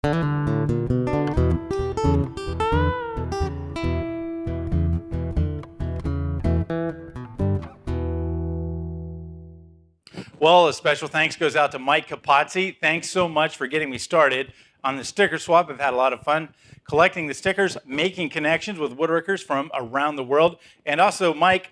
Well, a special thanks goes out to Mike Kapotsy. Thanks so much for getting me started on the sticker swap. I've had a lot of fun collecting the stickers, making connections with woodworkers from around the world. And also, Mike,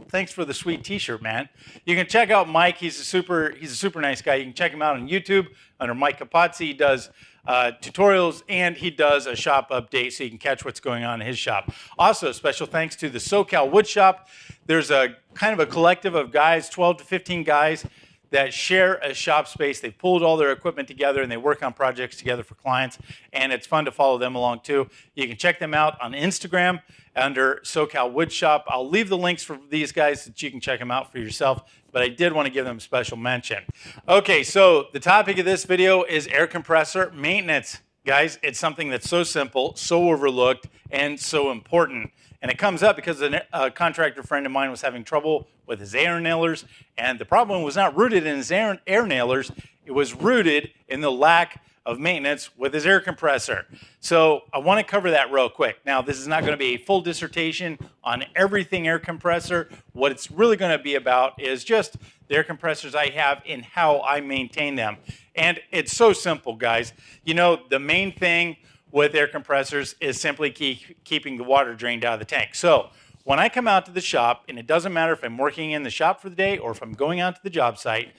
thanks for the sweet t-shirt, man. You can check out Mike. He's a super nice guy. You can check him out on YouTube under Mike Kapotsy. He does tutorials, and he does a shop update so you can catch what's going on in his shop. Also, special thanks to the SoCal Woodshop. There's a kind of a collective of guys, 12 to 15 guys, that share a shop space. They've pulled all their equipment together and they work on projects together for clients, and it's fun to follow them along too. You can check them out on Instagram under SoCal Woodshop. I'll leave the links for these guys so that you can check them out for yourself, but I did want to give them a special mention. Okay, so the topic of this video is air compressor maintenance. Guys, it's something that's so simple, so overlooked, and so important. And it comes up because a contractor friend of mine was having trouble with his air nailers, and the problem was not rooted in his air nailers, it was rooted in the lack of maintenance with his air compressor. So I want to cover that real quick. Now, this is not going to be a full dissertation on everything air compressor. What it's really going to be about is just the air compressors I have and how I maintain them. And it's so simple, guys. You know, the main thing with air compressors is simply keeping the water drained out of the tank. So when I come out to the shop, and it doesn't matter if I'm working in the shop for the day or if I'm going out to the job site,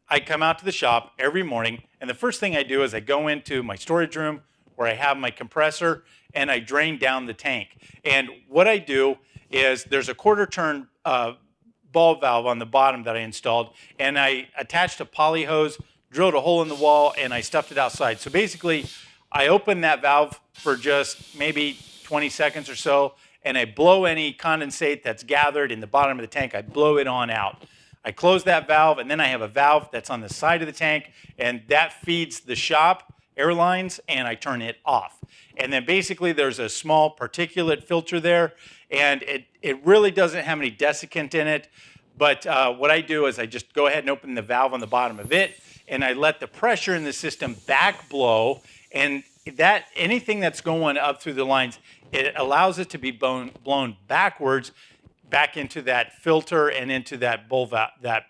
I come out to the shop every morning, and the first thing I do is I go into my storage room where I have my compressor, and I drain down the tank. And what I do is there's a quarter turn ball valve on the bottom that I installed, and I attached a poly hose, drilled a hole in the wall, and I stuffed it outside. So basically, I open that valve for just maybe 20 seconds or so, and I blow any condensate that's gathered in the bottom of the tank, I blow it on out. I close that valve, and then I have a valve that's on the side of the tank, and that feeds the shop air lines, and I turn it off. And then basically there's a small particulate filter there, and it really doesn't have any desiccant in it, but what I do is I just go ahead and open the valve on the bottom of it, and I let the pressure in the system back blow, and that anything that's going up through the lines, it allows it to be blown backwards back into that filter and into that bowl, the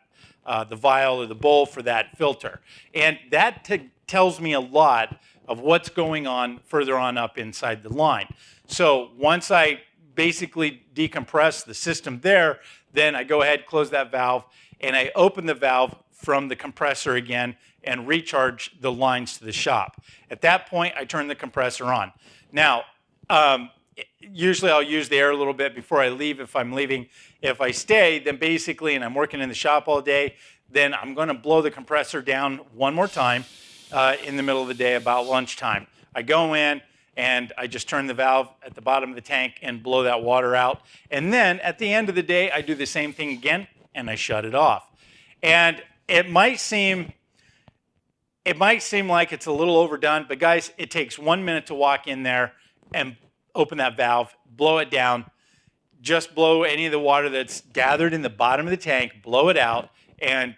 vial or the bowl for that filter. And that tells me a lot of what's going on further on up inside the line. So once I basically decompress the system there, then I go ahead, close that valve, and I open the valve from the compressor again and recharge the lines to the shop. At that point, I turn the compressor on. Now, usually I'll use the air a little bit before I leave if I'm leaving. If I stay, then basically, and I'm working in the shop all day, then I'm going to blow the compressor down one more time in the middle of the day about lunchtime. I go in and I just turn the valve at the bottom of the tank and blow that water out. And then at the end of the day, I do the same thing again and I shut it off. And it might seem like it's a little overdone, but guys, it takes 1 minute to walk in there and open that valve, blow it down, just blow any of the water that's gathered in the bottom of the tank, blow it out, and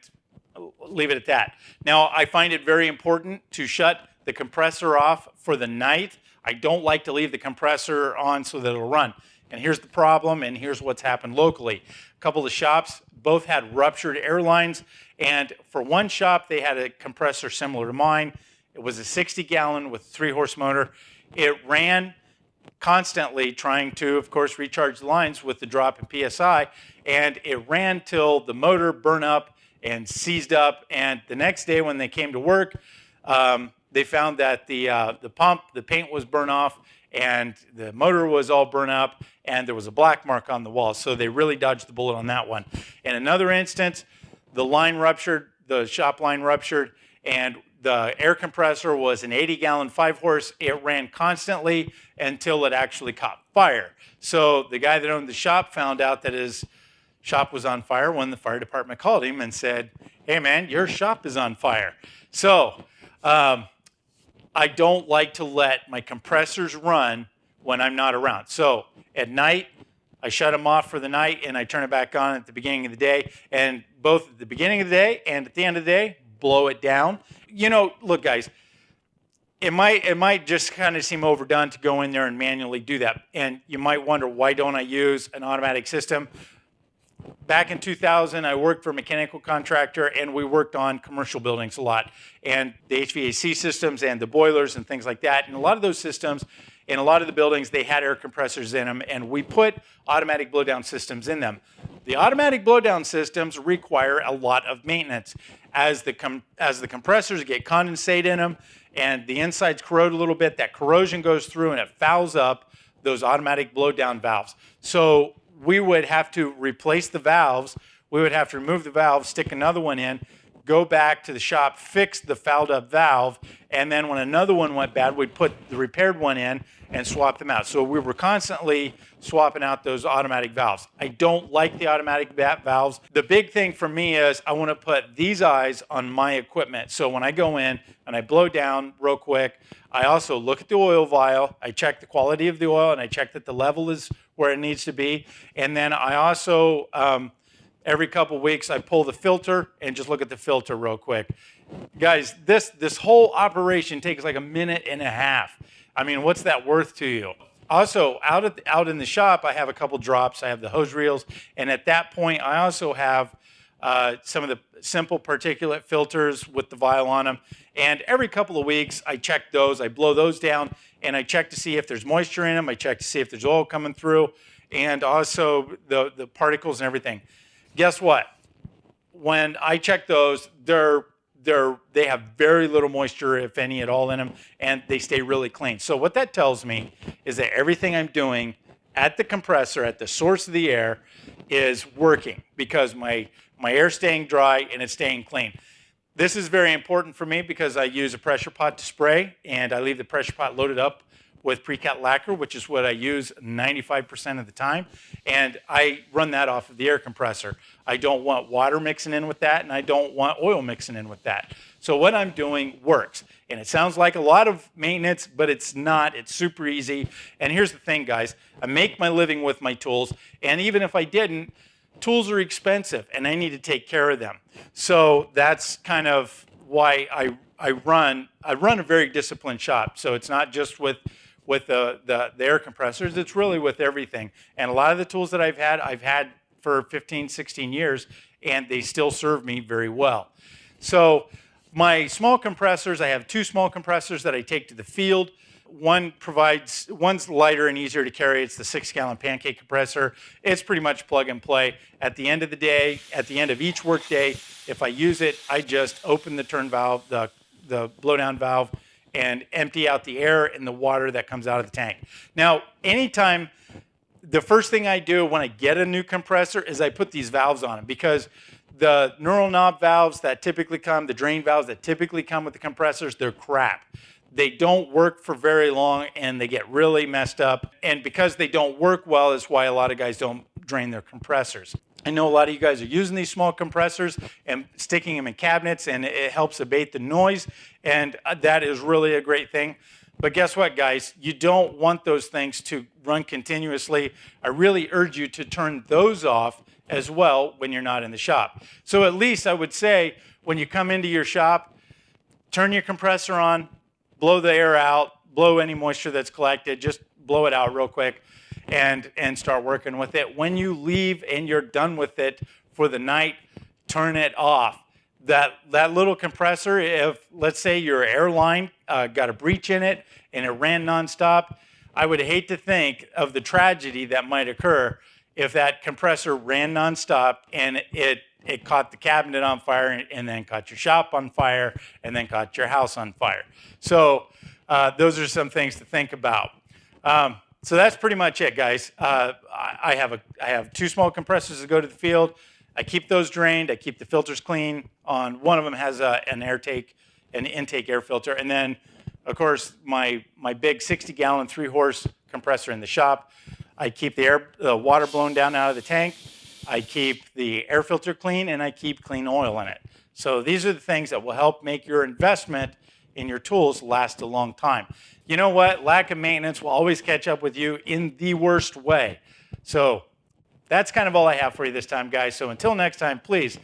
leave it at that. Now, I find it very important to shut the compressor off for the night. I don't like to leave the compressor on so that it'll run. And here's the problem, and here's what's happened locally. A couple of shops both had ruptured air lines, and for one shop, they had a compressor similar to mine. It was a 60-gallon with a 3-horse motor. It ran constantly trying to, of course, recharge the lines with the drop in PSI, and it ran till the motor burned up and seized up, and the next day when they came to work, they found that the pump, the paint was burnt off, and the motor was all burnt up, and there was a black mark on the wall, so they really dodged the bullet on that one. In another instance, the line ruptured, the shop line ruptured, and the air compressor was an 80-gallon 5-horse. It ran constantly until it actually caught fire. So the guy that owned the shop found out that his shop was on fire when the fire department called him and said, "Hey man, your shop is on fire." So I don't like to let my compressors run when I'm not around. So at night, I shut them off for the night and I turn it back on at the beginning of the day. And both at the beginning of the day and at the end of the day, blow it down. You know, look guys, It might just kind of seem overdone to go in there and manually do that. And you might wonder, why don't I use an automatic system? Back in 2000, I worked for a mechanical contractor, and we worked on commercial buildings a lot, and the HVAC systems and the boilers and things like that. And a lot of those systems, in a lot of the buildings, they had air compressors in them, and we put automatic blowdown systems in them. The automatic blowdown systems require a lot of maintenance. As the compressors get condensate in them and the insides corrode a little bit, that corrosion goes through and it fouls up those automatic blowdown valves. So we would have to replace the valves. We would have to remove the valve, stick another one in, go back to the shop, fix the fouled up valve, and then when another one went bad, we'd put the repaired one in and swap them out. So we were constantly swapping out those automatic valves. I don't like the automatic valves. The big thing for me is I want to put these eyes on my equipment. So when I go in and I blow down real quick, I also look at the oil vial, I check the quality of the oil, and I check that the level is where it needs to be. And then I also, every couple weeks, I pull the filter and just look at the filter real quick. Guys, this whole operation takes like a minute and a half. I mean, what's that worth to you? Also, out in the shop, I have a couple drops. I have the hose reels, and at that point, I also have some of the simple particulate filters with the vial on them. And every couple of weeks, I check those. I blow those down, and I check to see if there's moisture in them. I check to see if there's oil coming through, and also the particles and everything. Guess what? When I check those, they have very little moisture, if any at all, in them, and they stay really clean. So what that tells me is that everything I'm doing at the compressor, at the source of the air, is working because my air's staying dry and it's staying clean. This is very important for me because I use a pressure pot to spray, and I leave the pressure pot loaded up with pre-cut lacquer, which is what I use 95% of the time, and I run that off of the air compressor. I don't want water mixing in with that, and I don't want oil mixing in with that. So what I'm doing works, and it sounds like a lot of maintenance, but it's not. It's super easy. And here's the thing, guys. I make my living with my tools, and even if I didn't, tools are expensive, and I need to take care of them. So that's kind of why I run a very disciplined shop. So it's not just with the air compressors, it's really with everything. And a lot of the tools that I've had for 15, 16 years, and they still serve me very well. So my small compressors, I have two small compressors that I take to the field. One's lighter and easier to carry. It's the 6-gallon pancake compressor. It's pretty much plug and play. At the end of the day, at the end of each work day, if I use it, I just open the turn valve, the blowdown valve, and empty out the air and the water that comes out of the tank. Now, anytime, the first thing I do when I get a new compressor is I put these valves on them, because the knurled knob valves that typically come, the drain valves that typically come with the compressors, they're crap. They don't work for very long and they get really messed up. And because they don't work well is why a lot of guys don't drain their compressors. I know a lot of you guys are using these small compressors and sticking them in cabinets, and it helps abate the noise, and that is really a great thing. But guess what, guys? You don't want those things to run continuously. I really urge you to turn those off as well when you're not in the shop. So at least I would say when you come into your shop, turn your compressor on, blow the air out, blow any moisture that's collected, just blow it out real quick, and start working with it. When you leave and you're done with it for the night, turn it off. That little compressor, if let's say your air line got a breach in it and it ran nonstop, I would hate to think of the tragedy that might occur if that compressor ran nonstop and it caught the cabinet on fire and then caught your shop on fire and then caught your house on fire. So those are some things to think about. So that's pretty much it, guys. I have two small compressors that go to the field. I keep those drained. I keep the filters clean. On one of them has an intake air filter, and then, of course, my big 60-gallon 3-horse compressor in the shop. I keep the water blown down out of the tank. I keep the air filter clean, and I keep clean oil in it. So these are the things that will help make your investment in your tools last a long time. You know what? Lack of maintenance will always catch up with you in the worst way. So that's kind of all I have for you this time, guys. So until next time, please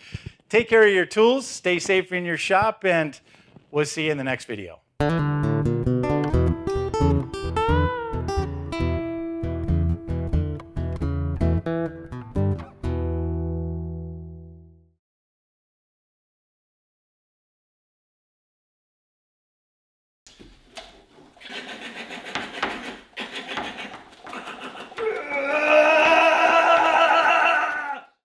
take care of your tools, stay safe in your shop, and we'll see you in the next video.